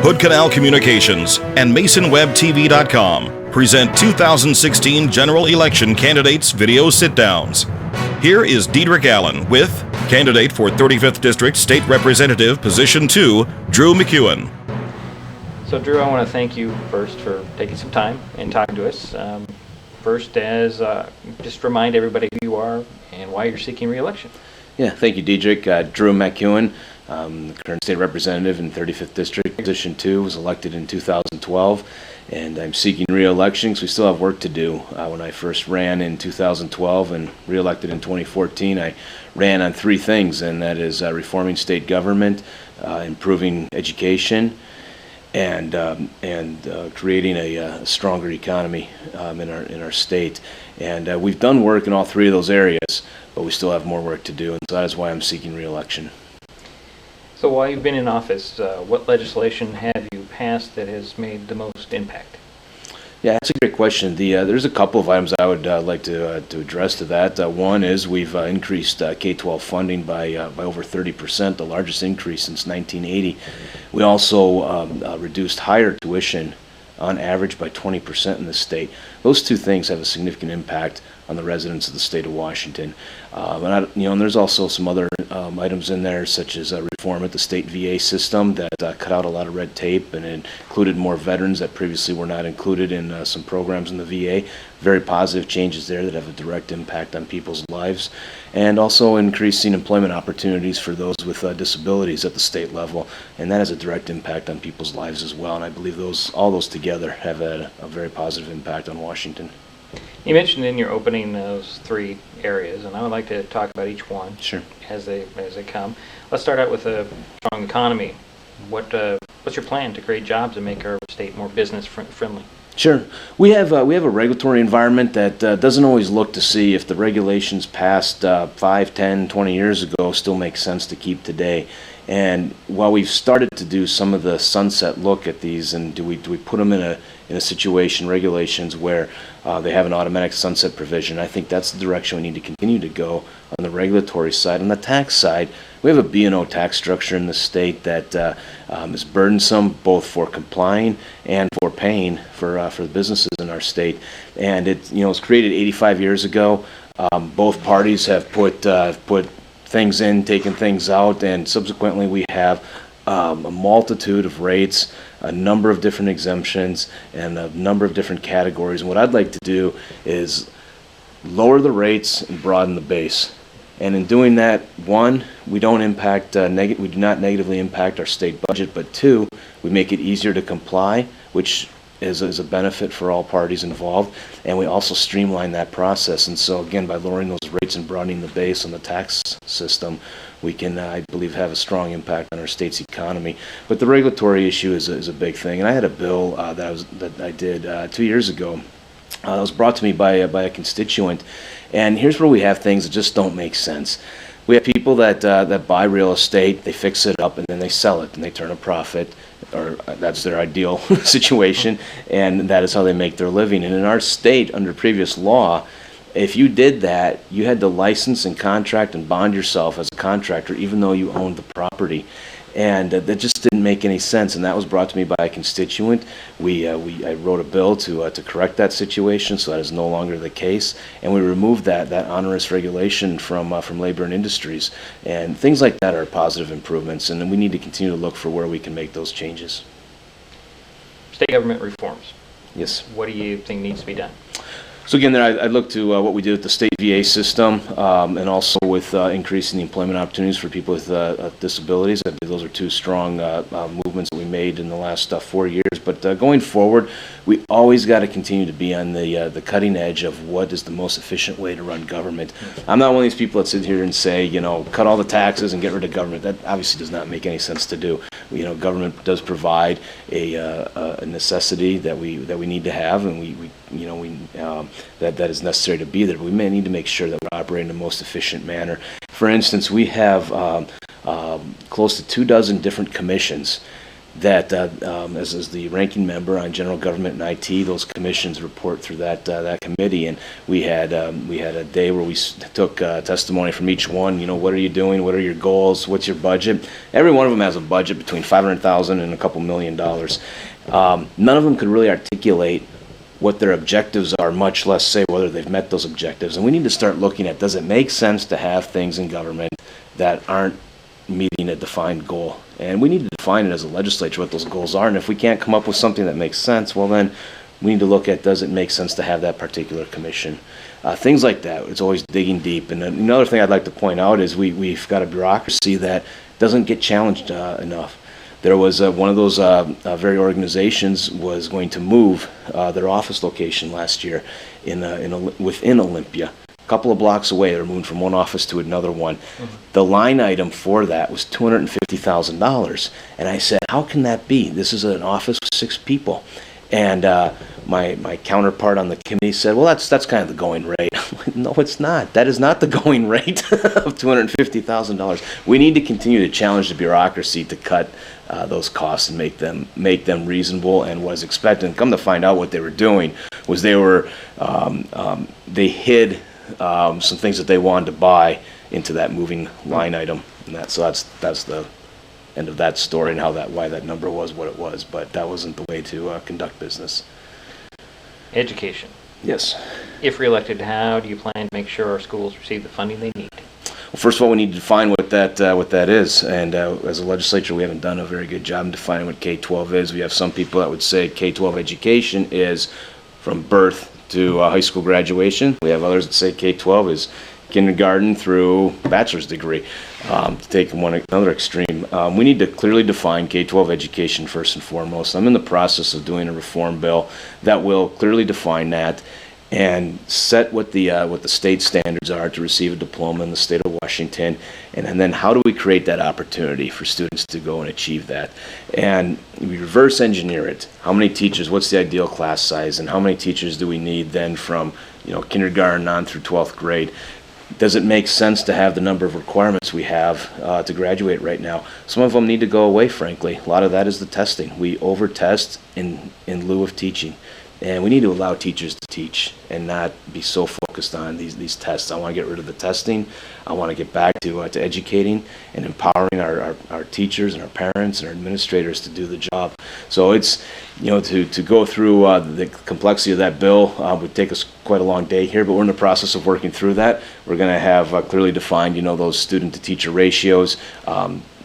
Hood Canal Communications and MasonWebTV.com present 2016 general election candidates video sit-downs. Here is Diedrich Allen with candidate for 35th District State Representative, Position 2, Drew MacEwen. So Drew, I want to thank you first for taking some time and talking to us. First, just remind everybody who you are and why you're seeking re-election. Yeah, thank you, Diedrich. Drew MacEwen, the current state representative in 35th District. Position 2 was elected in 2012, and I'm seeking re-election because we still have work to do. When I first ran in 2012 and re-elected in 2014, I ran on three things, and that is reforming state government, improving education, and creating a stronger economy in our state. And we've done work in all three of those areas, but we still have more work to do, and so that is why I'm seeking re-election. So while you've been in office, what legislation have you passed that has made the most impact? Yeah, that's a great question. There's a couple of items I would like to address to that. One is we've increased K-12 funding by over 30%, the largest increase since 1980. We also reduced higher tuition on average by 20% in the state. Those two things have a significant impact on the residents of the state of Washington. And there's also some other items in there, such as reform at the state VA system that cut out a lot of red tape and included more veterans that previously were not included in some programs in the VA. Very positive changes there that have a direct impact on people's lives. And also increasing employment opportunities for those with disabilities at the state level, and that has a direct impact on people's lives as well. And I believe all those together have a very positive impact on Washington. You mentioned in your opening those three areas, and I would like to talk about each one. Sure. As they come. Let's start out with a strong economy. What's your plan to create jobs and make our state more business friendly? Sure. We have a regulatory environment that doesn't always look to see if the regulations passed 5, 10, 20 years ago still make sense to keep today. And while we've started to do some of the sunset look at these, and do we put them in a situation, regulations where they have an automatic sunset provision, I think that's the direction we need to continue to go on the regulatory side. On the tax side, we have a B&O tax structure in the state that is burdensome both for complying and for paying for the businesses in our state. And it was created 85 years ago. Both parties have put things in, taken things out, and subsequently we have a multitude of rates, a number of different exemptions, and a number of different categories. And what I'd like to do is lower the rates and broaden the base. And in doing that, one, we don't impact we do not negatively impact our state budget, but two, we make it easier to comply, which is a benefit for all parties involved, and we also streamline that process. And so again, by lowering those rates and broadening the base on the tax system, we can, I believe, have a strong impact on our state's economy. But the regulatory issue is a big thing, and I had a bill that I did 2 years ago that was brought to me by a constituent, and here's where we have things that just don't make sense. We have people that buy real estate, they fix it up, and then they sell it, and they turn a profit, or that's their ideal situation, and that is how they make their living. And in our state, under previous law, if you did that, you had to license and contract and bond yourself as a contractor, even though you owned the property. And that just didn't make any sense, and that was brought to me by a constituent. I wrote a bill to correct that situation, so that is no longer the case, and we removed that onerous regulation from labor and industries. And things like that are positive improvements, and we need to continue to look for where we can make those changes. State government reforms. Yes. What do you think needs to be done? So again, I look to what we did with the state VA system, and also with increasing the employment opportunities for people with disabilities. I believe those are two strong movements that we made in the last 4 years. But going forward, we always got to continue to be on the cutting edge of what is the most efficient way to run government. I'm not one of these people that sit here and say, cut all the taxes and get rid of government. That obviously does not make any sense to do. Government does provide a necessity that we need to have, and that is necessary to be there. But we may need to make sure that we're operating in the most efficient manner. For instance, we have close to 24 different commissions that as the ranking member on general government and IT, those commissions report through that committee, and we had a day where we took testimony from each one. What are you doing? What are your goals? What's your budget? Every one of them has a budget between $500,000 and a couple $1 million. None of them could really articulate what their objectives are, much less say whether they've met those objectives. And we need to start looking at, does it make sense to have things in government that aren't meeting a defined goal? And we need to define it as a legislature what those goals are. And if we can't come up with something that makes sense, well then we need to look at, does it make sense to have that particular commission? Things like that. It's always digging deep. And another thing I'd like to point out is we've got a bureaucracy that doesn't get challenged enough. There was one of those very organizations was going to move their office location last year within Olympia. A couple of blocks away, they were moving from one office to another one. Mm-hmm. The line item for that was $250,000. And I said, how can that be? This is an office with 6 people. And my counterpart on the committee said, well, that's kind of the going rate. No, it's not. That is not the going rate of $250,000. We need to continue to challenge the bureaucracy to cut those costs and make them reasonable and what is expected. And come to find out, what they were doing was they hid some things that they wanted to buy into that moving line item, and that's the end of that story and why that number was what it was. But that wasn't the way to conduct business. Education. Yes. If reelected, how do you plan to make sure our schools receive the funding they need? Well, first of all, we need to define what that is, and as a legislature, we haven't done a very good job in defining what K-12 is. We have some people that would say K-12 education is from birth to high school graduation. We have others that say K-12 is kindergarten through bachelor's degree. To take another extreme, we need to clearly define K-12 education first and foremost. I'm in the process of doing a reform bill that will clearly define that and set what the state standards are to receive a diploma in the state of Washington, and then how do we create that opportunity for students to go and achieve that? And we reverse engineer it. How many teachers, what's the ideal class size, and how many teachers do we need then from kindergarten on through 12th grade? Does it make sense to have the number of requirements we have to graduate right now? Some of them need to go away, frankly. A lot of that is the testing. We over-test in lieu of teaching. And we need to allow teachers to teach and not be so focused on these tests. I want to get rid of the testing. I want to get back to educating and empowering our teachers and our parents and our administrators to do the job. So it's, to go through the complexity of that bill would take us quite a long day here, but we're in the process of working through that. We're going to have clearly defined, those student to teacher ratios,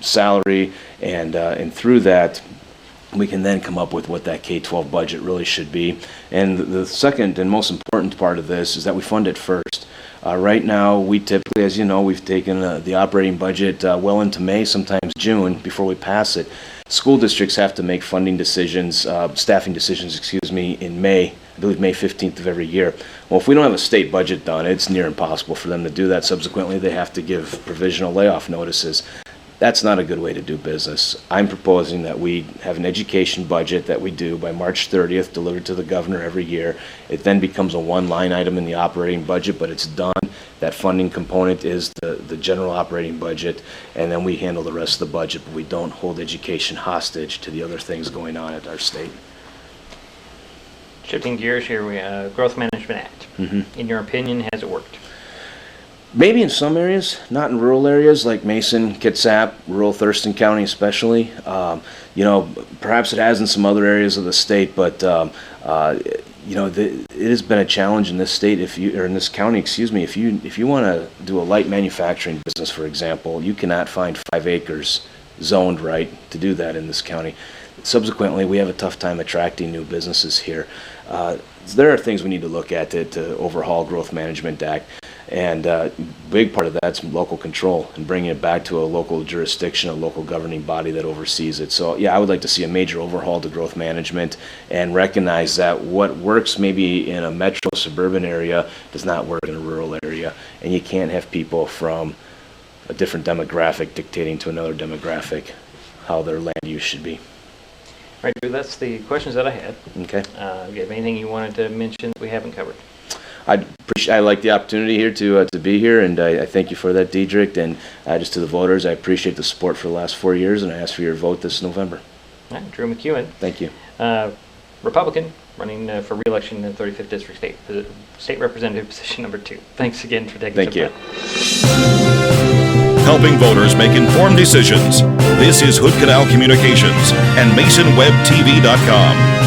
salary, and through that, we can then come up with what that K-12 budget really should be. And the second and most important part of this is that we fund it first. Right now, we typically, as you know, we've taken the operating budget well into May, sometimes June, before we pass it. School districts have to make staffing decisions, in May, I believe May 15th of every year. Well, if we don't have a state budget done, it's near impossible for them to do that. Subsequently, they have to give provisional layoff notices. That's not a good way to do business. I'm proposing that we have an education budget that we do by March 30th, delivered to the governor every year. It then becomes a one line item in the operating budget, but it's done. That funding component is the general operating budget, and then we handle the rest of the budget, but we don't hold education hostage to the other things going on at our state. Shifting gears here, we Growth Management Act. Mm-hmm. In your opinion, has it worked? Maybe in some areas, not in rural areas like Mason, Kitsap, rural Thurston County especially. Perhaps it has in some other areas of the state, but it has been a challenge in this state, in this county, if you want to do a light manufacturing business, for example, you cannot find 5 acres zoned right to do that in this county. Subsequently, we have a tough time attracting new businesses here. There are things we need to look at to overhaul Growth Management Act. And a big part of that's local control and bringing it back to a local jurisdiction, a local governing body that oversees it. So yeah, I would like to see a major overhaul to growth management and recognize that what works maybe in a metro suburban area does not work in a rural area. And you can't have people from a different demographic dictating to another demographic how their land use should be. All right, Drew, that's the questions that I had. Okay. Do you have anything you wanted to mention that we haven't covered? I like the opportunity here to be here, and I thank you for that, Diedrich. And just to the voters, I appreciate the support for the last 4 years, and I ask for your vote this November. All right, Drew MacEwen, Thank you. Republican, running for re-election in the 35th District State Representative position number 2. Thanks again for taking Thank some you. time. Helping voters make informed decisions. This is Hood Canal Communications and MasonWebTV.com.